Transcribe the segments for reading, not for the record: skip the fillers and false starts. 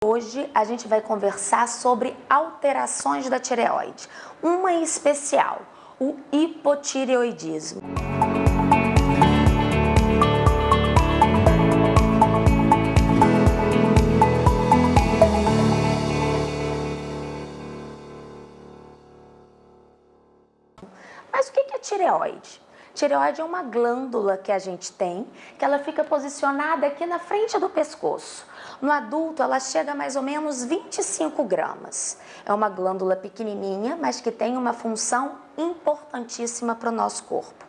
Hoje a gente vai conversar sobre alterações da tireoide, uma em especial, o hipotireoidismo. Mas o que é tireoide? Tireoide é uma glândula que a gente tem, que ela fica posicionada aqui na frente do pescoço. No adulto, ela chega a mais ou menos 25 gramas. É uma glândula pequenininha, mas que tem uma função importantíssima para o nosso corpo.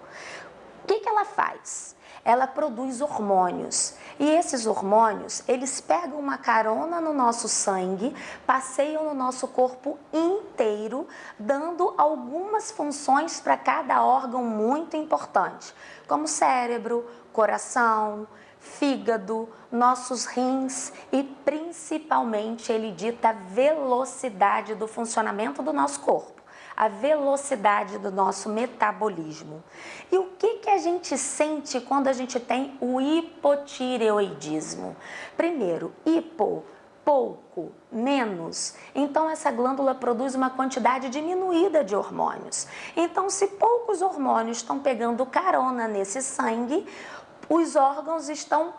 O que ela faz? Ela produz hormônios e esses hormônios, eles pegam uma carona no nosso sangue, passeiam no nosso corpo inteiro, dando algumas funções para cada órgão muito importante, como cérebro, coração, fígado, nossos rins e principalmente ele dita a velocidade do funcionamento do nosso corpo, a velocidade do nosso metabolismo. E o que a gente sente quando a gente tem o hipotireoidismo? Primeiro, hipo, pouco, menos. Então essa glândula produz uma quantidade diminuída de hormônios. Então se poucos hormônios estão pegando carona nesse sangue, os órgãos estão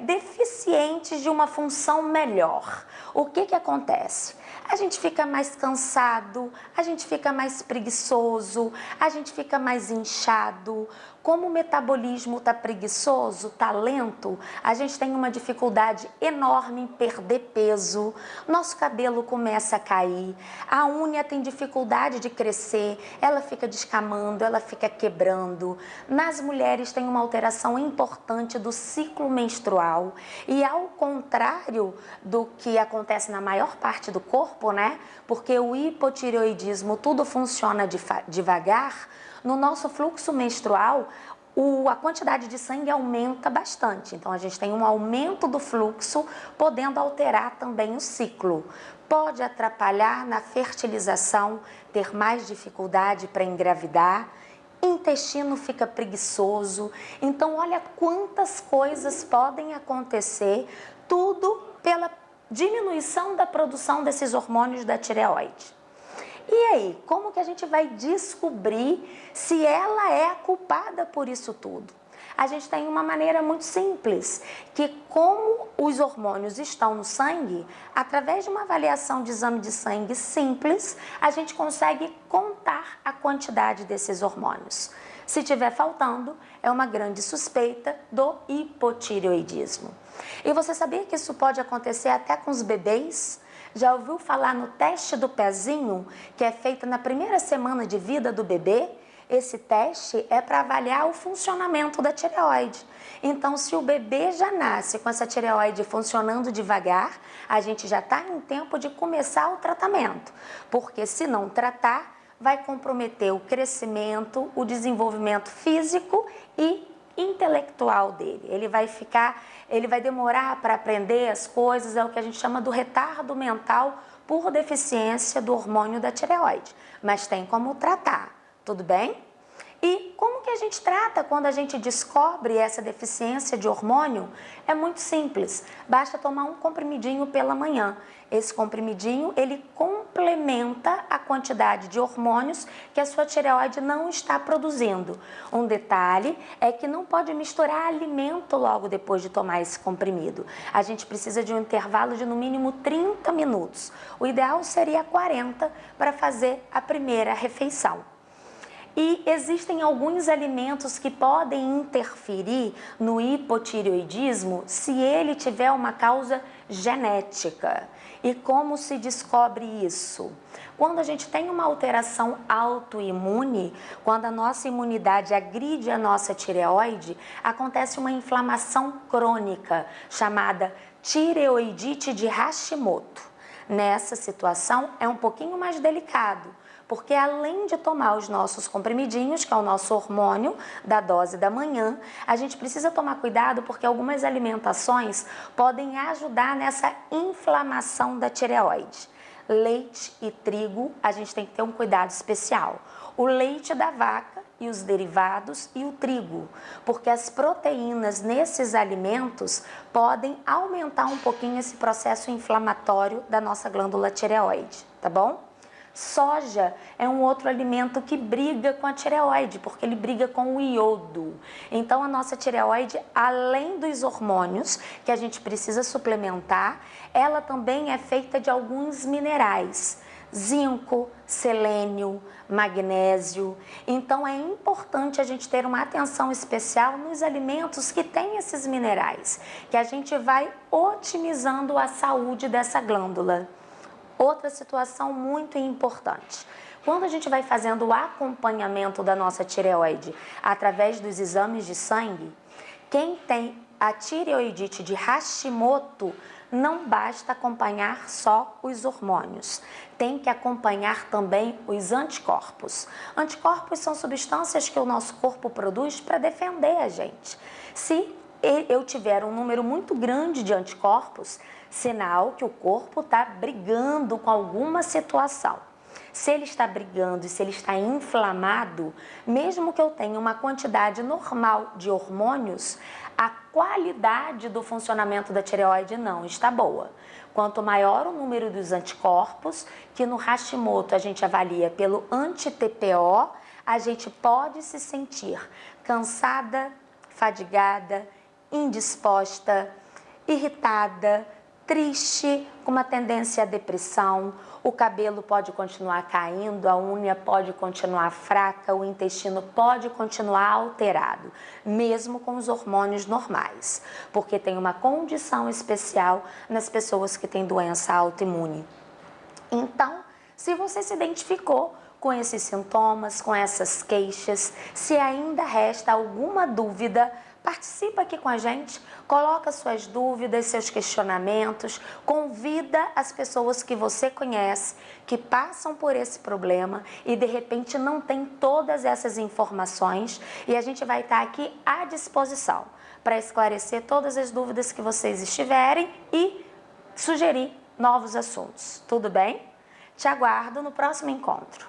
deficientes de uma função melhor. O que acontece? A gente fica mais cansado, a gente fica mais preguiçoso, a gente fica mais inchado. Como o metabolismo está preguiçoso, está lento, a gente tem uma dificuldade enorme em perder peso, nosso cabelo começa a cair, a unha tem dificuldade de crescer, ela fica descamando, ela fica quebrando. Nas mulheres tem uma alteração importante do ciclo menstrual e ao contrário do que acontece na maior parte do corpo, né? Porque o hipotireoidismo tudo funciona devagar. No nosso fluxo menstrual, a quantidade de sangue aumenta bastante. Então, a gente tem um aumento do fluxo, podendo alterar também o ciclo. Pode atrapalhar na fertilização, ter mais dificuldade para engravidar. Intestino fica preguiçoso. Então, olha quantas coisas podem acontecer, tudo pela diminuição da produção desses hormônios da tireoide. E aí, como que a gente vai descobrir se ela é a culpada por isso tudo? A gente tem uma maneira muito simples, que como os hormônios estão no sangue, através de uma avaliação de exame de sangue simples, a gente consegue contar a quantidade desses hormônios. Se estiver faltando, é uma grande suspeita do hipotireoidismo. E você sabia que isso pode acontecer até com os bebês? Já ouviu falar no teste do pezinho, que é feito na primeira semana de vida do bebê? Esse teste é para avaliar o funcionamento da tireoide. Então, se o bebê já nasce com essa tireoide funcionando devagar, a gente já está em tempo de começar o tratamento. Porque se não tratar, vai comprometer o crescimento, o desenvolvimento físico e intelectual dele. Ele vai demorar para aprender as coisas, é o que a gente chama do retardo mental por deficiência do hormônio da tireoide. Mas tem como tratar, tudo bem? E como que a gente trata quando a gente descobre essa deficiência de hormônio? É muito simples, basta tomar um comprimidinho pela manhã. Esse comprimidinho, ele complementa a quantidade de hormônios que a sua tireoide não está produzindo. Um detalhe é que não pode misturar alimento logo depois de tomar esse comprimido. A gente precisa de um intervalo de no mínimo 30 minutos. O ideal seria 40 para fazer a primeira refeição. E existem alguns alimentos que podem interferir no hipotireoidismo se ele tiver uma causa genética. E como se descobre isso? Quando a gente tem uma alteração autoimune, quando a nossa imunidade agride a nossa tireoide, acontece uma inflamação crônica chamada tireoidite de Hashimoto. Nessa situação é um pouquinho mais delicado, porque além de tomar os nossos comprimidinhos, que é o nosso hormônio da dose da manhã, a gente precisa tomar cuidado porque algumas alimentações podem ajudar nessa inflamação da tireoide. Leite e trigo, a gente tem que ter um cuidado especial. O leite da vaca e os derivados e o trigo, porque as proteínas nesses alimentos podem aumentar um pouquinho esse processo inflamatório da nossa glândula tireoide, tá bom? Soja é um outro alimento que briga com a tireoide, porque ele briga com o iodo. Então, a nossa tireoide, além dos hormônios que a gente precisa suplementar, ela também é feita de alguns minerais. Zinco, selênio, magnésio. Então é importante a gente ter uma atenção especial nos alimentos que têm esses minerais, que a gente vai otimizando a saúde dessa glândula. Outra situação muito importante. Quando a gente vai fazendo o acompanhamento da nossa tireoide através dos exames de sangue, quem tem a tireoidite de Hashimoto não basta acompanhar só os hormônios, tem que acompanhar também os anticorpos. Anticorpos são substâncias que o nosso corpo produz para defender a gente. Se eu tiver um número muito grande de anticorpos, sinal que o corpo está brigando com alguma situação. Se ele está brigando e se ele está inflamado, mesmo que eu tenha uma quantidade normal de hormônios, a qualidade do funcionamento da tireoide não está boa. Quanto maior o número dos anticorpos, que no Hashimoto a gente avalia pelo anti-TPO, a gente pode se sentir cansada, fadigada, indisposta, irritada, triste, com uma tendência à depressão, o cabelo pode continuar caindo, a unha pode continuar fraca, o intestino pode continuar alterado, mesmo com os hormônios normais, porque tem uma condição especial nas pessoas que têm doença autoimune. Então, se você se identificou com esses sintomas, com essas queixas, se ainda resta alguma dúvida, participa aqui com a gente, coloca suas dúvidas, seus questionamentos, convida as pessoas que você conhece, que passam por esse problema e de repente não tem todas essas informações, e a gente vai estar aqui à disposição para esclarecer todas as dúvidas que vocês estiverem e sugerir novos assuntos. Tudo bem? Te aguardo no próximo encontro.